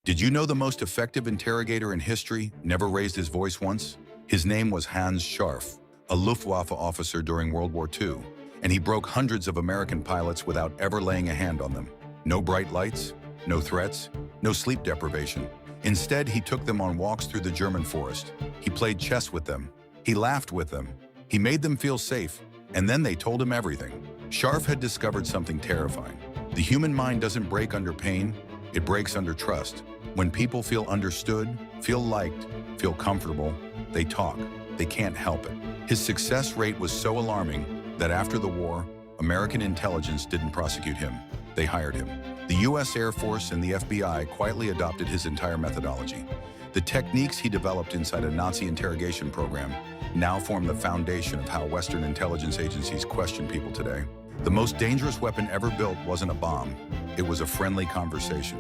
Did you know the most effective interrogator in history never raised his voice once? His name was Hans Scharf, a Luftwaffe officer during World War II, and he broke hundreds of American pilots without ever laying a hand on them. No bright lights, no threats, no sleep deprivation. Instead, he took them on walks through the German forest. He played chess with them. He laughed with them. He made them feel safe, and then they told him everything. Scharf had discovered something terrifying. The human mind doesn't break under pain, it breaks under trust. When people feel understood, feel liked, feel comfortable, they talk. They can't help it. His success rate was so alarming that after the war, American intelligence didn't prosecute him. They hired him. The US Air Force and the FBI quietly adopted his entire methodology. The techniques he developed inside a Nazi interrogation program now form the foundation of how Western intelligence agencies question people today. The most dangerous weapon ever built wasn't a bomb. It was a friendly conversation.